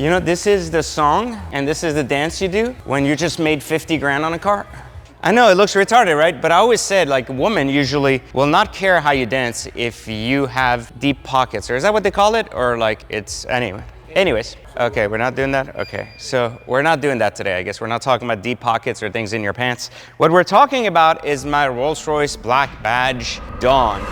You know, this is the song and this is the dance you do when you just made 50 grand on a car. I know it looks retarded, right? But I always said, like, a woman usually will not care how you dance if you have deep pockets, or is that what they call it? Or like it's, anyway. Anyways, okay, we're not doing that? Okay, so we're not doing that today, I guess. We're not talking about deep pockets or things in your pants. What we're talking about is my Rolls-Royce Black Badge Dawn.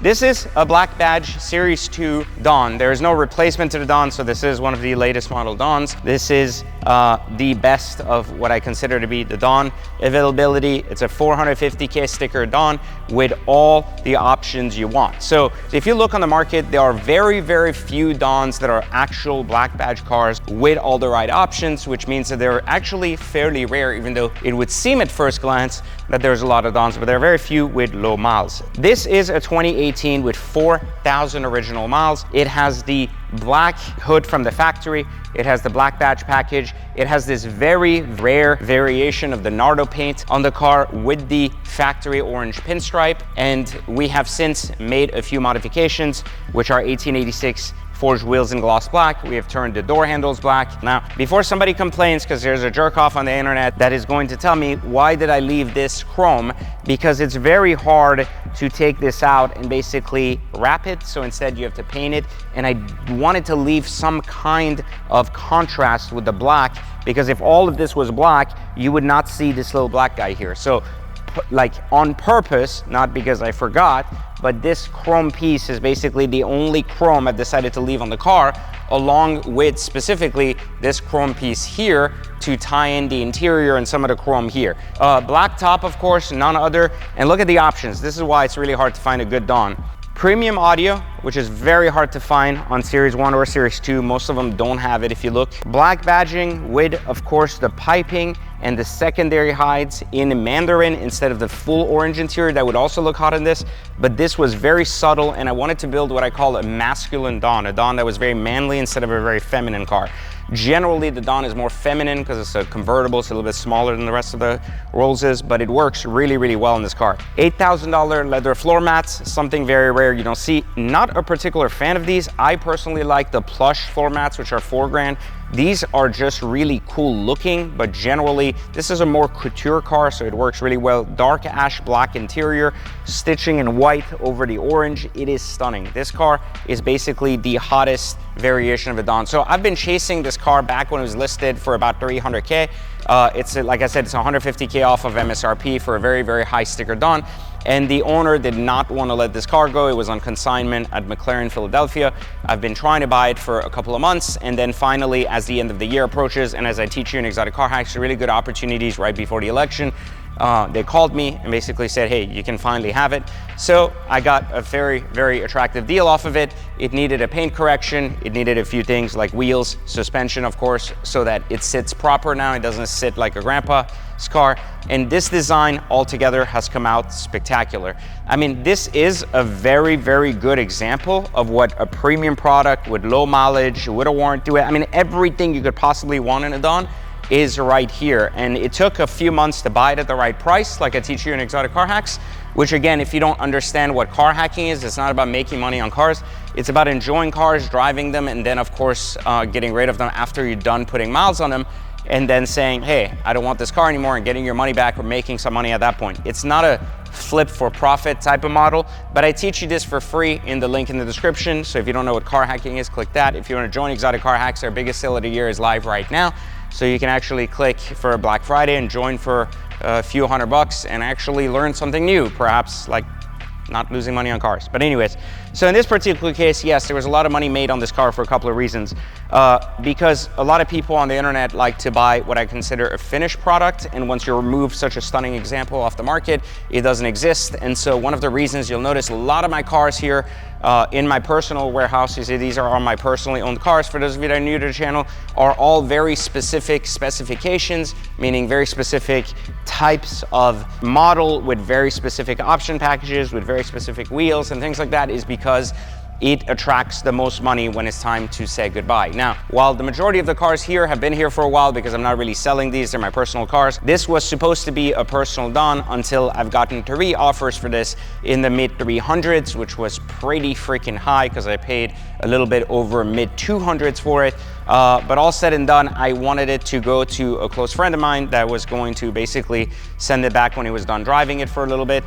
This is a Black Badge Series 2 Dawn. There is no replacement to the Dawn, so this is one of the latest model Dawns. This is the best of what I consider to be the Dawn availability. It's a 450K sticker Dawn with all the options you want. So if you look on the market, there are very, very few Dawns that are actual Black Badge cars with all the right options, which means that they're actually fairly rare, even though it would seem at first glance that there's a lot of Dawns, but there are very few with low miles. This is a 2018 with 4,000 original miles. It has the black hood from the factory. It has the Black Badge package. It has this very rare variation of the Nardo paint on the car with the factory orange pinstripe. And we have since made a few modifications, which are 1886 forged wheels in gloss black. We have turned the door handles black. Now, before somebody complains, because there's a jerk off on the internet that is going to tell me, why did I leave this chrome? Because it's very hard to take this out and basically wrap it. So instead you have to paint it. And I wanted to leave some kind of contrast with the black, because if all of this was black, you would not see this little black guy here. So like on purpose, not because I forgot, but this chrome piece is basically the only chrome I've decided to leave on the car, along with specifically this chrome piece here to tie in the interior and some of the chrome here. Black top, of course, none other. And look at the options. This is why it's really hard to find a good Dawn. Premium audio, which is very hard to find on Series 1 or Series 2. Most of them don't have it if you look. Black badging with, of course, the piping and the secondary hides in Mandarin instead of the full orange interior. That would also look hot in this, but this was very subtle, and I wanted to build what I call a masculine Dawn, a Dawn that was very manly instead of a very feminine car. Generally, the Dawn is more feminine because it's a convertible, it's a little bit smaller than the rest of the Rollses, but it works really, really well in this car. $8,000 leather floor mats, something very rare you don't see. Not a particular fan of these. I personally like the plush floor mats, which are $4 grand. These are just really cool looking, but generally, this is a more couture car, so it works really well. Dark ash black interior, stitching in white over the orange. It is stunning. This car is basically the hottest variation of a Dawn. So I've been chasing this car back when it was listed for about 300K. It's, like I said, it's 150K off of MSRP for a very, very high sticker Dawn. And the owner did not want to let this car go. It was on consignment at McLaren, Philadelphia. I've been trying to buy it for a couple of months, and then finally, as the end of the year approaches, and as I teach you in Exotic Car Hacks, really good opportunities right before the election, they called me and basically said, hey, you can finally have it. So I got a very, very attractive deal off of it. It needed a paint correction. It needed a few things like wheels, suspension, of course, so that it sits proper now. It doesn't sit like a grandpa's car. And this design altogether has come out spectacular. I mean, this is a very, very good example of what a premium product with low mileage, with a warranty, I mean, everything you could possibly want in a Dawn is right here. And it took a few months to buy it at the right price, like I teach you in Exotic Car Hacks, which again, if you don't understand what car hacking is, it's not about making money on cars. It's about enjoying cars, driving them, and then of course, getting rid of them after you're done putting miles on them, and then saying, hey, I don't want this car anymore, and getting your money back or making some money at that point. It's not a flip for profit type of model, but I teach you this for free in the link in the description. So if you don't know what car hacking is, click that. If you want to join Exotic Car Hacks, our biggest sale of the year is live right now. So you can actually click for Black Friday and join for a few $100 and actually learn something new, perhaps like not losing money on cars. But anyways, so in this particular case, yes, there was a lot of money made on this car for a couple of reasons. Because a lot of people on the internet like to buy what I consider a finished product, and once you remove such a stunning example off the market, it doesn't exist. And so one of the reasons you'll notice a lot of my cars here in my personal warehouse, you see these are all my personally owned cars, for those of you that are new to the channel, are all very specific specifications, meaning very specific types of model with very specific option packages, with very specific wheels and things like that, is because it attracts the most money when it's time to say goodbye. Now, while the majority of the cars here have been here for a while because I'm not really selling these, they're my personal cars, this was supposed to be a personal Dawn until I've gotten 3 offers for this in the mid 300s, which was pretty freaking high because I paid a little bit over mid 200s for it. But all said and done, I wanted it to go to a close friend of mine that was going to basically send it back when he was done driving it for a little bit.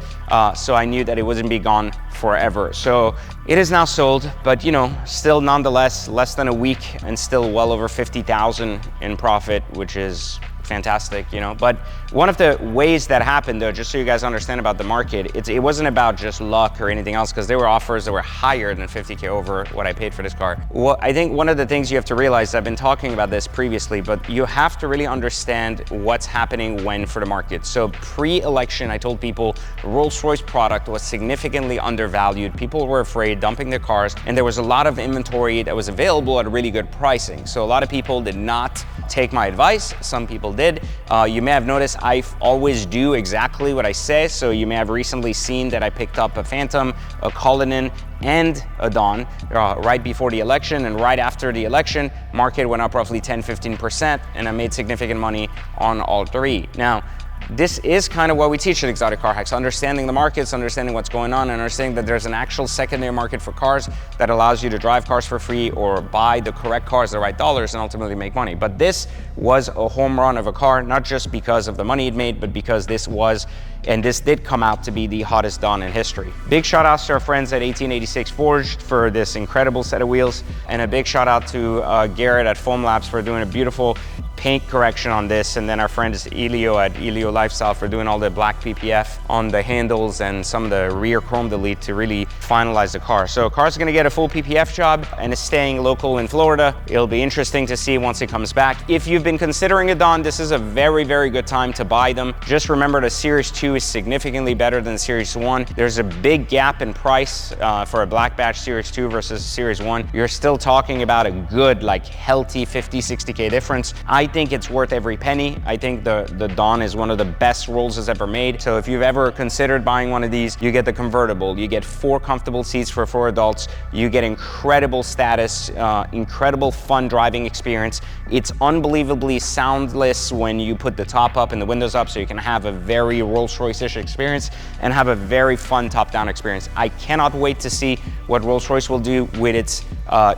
So I knew that it wouldn't be gone forever. So it is now sold, but you know, still nonetheless, less than a week and still well over 50,000 in profit, which is fantastic, you know. But one of the ways that happened, though, just so you guys understand about the market, it wasn't about just luck or anything else, because there were offers that were higher than 50K over what I paid for this car. Well, I think one of the things you have to realize, I've been talking about this previously, but you have to really understand what's happening when for the market. So pre-election, I told people Rolls-Royce product was significantly undervalued. People were afraid dumping their cars, and there was a lot of inventory that was available at really good pricing. So a lot of people did not take my advice. Some people did. You may have noticed I always do exactly what I say. So you may have recently seen that I picked up a Phantom, a Cullinan, and a Dawn right before the election, and right after the election, market went up roughly 10-15%, and I made significant money on all three. Now, this is kind of what we teach at Exotic Car Hacks, understanding the markets, understanding what's going on, and understanding that there's an actual secondary market for cars that allows you to drive cars for free or buy the correct cars, the right dollars, and ultimately make money. But this was a home run of a car, not just because of the money it made, but because this was, and this did come out to be the hottest Dawn in history. Big shout outs to our friends at 1886 Forged for this incredible set of wheels, and a big shout out to Garrett at Foam Labs for doing a beautiful paint correction on this, and then our friends Elio at Elio Lifestyle for doing all the black PPF on the handles and some of the rear chrome delete to really finalize the car. So car's gonna get a full PPF job and is staying local in Florida. It'll be interesting to see once it comes back. If you've been considering a Dawn, this is a very, very good time to buy them. Just remember the Series 2 is significantly better than Series 1. There's a big gap in price for a black batch Series 2 versus Series 1. You're still talking about a good, like healthy 50-60K difference. I think it's worth every penny. I think the Dawn is one of the best Rolls has ever made. So if you've ever considered buying one of these, you get the convertible, you get 4 comfortable seats for 4 adults, you get incredible status, incredible fun driving experience. It's unbelievably soundless when you put the top up and the windows up, so you can have a very Rolls-Royce-ish experience and have a very fun top-down experience. I cannot wait to see what Rolls-Royce will do with its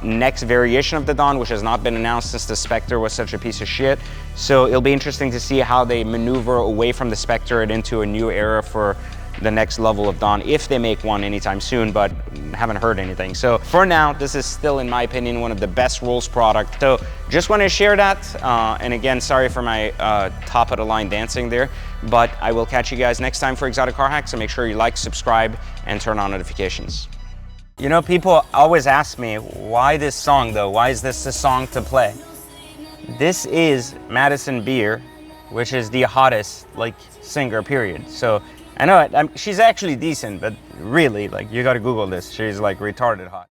next variation of the Dawn, which has not been announced since the Spectre was such a piece of shit. So it'll be interesting to see how they maneuver away from the Spectre and into a new era for the next level of Dawn, if they make one anytime soon, but haven't heard anything. So for now, this is still, in my opinion, one of the best Rolls products. So just want to share that. And again, sorry for my top of the line dancing there, but I will catch you guys next time for Exotic Car Hacks. So make sure you like, subscribe, and turn on notifications. You know, people always ask me, why this song though? Why is this a song to play? This is Madison Beer, which is the hottest like singer, period. So I know she's actually decent, but really, like, you gotta Google this. She's like retarded hot.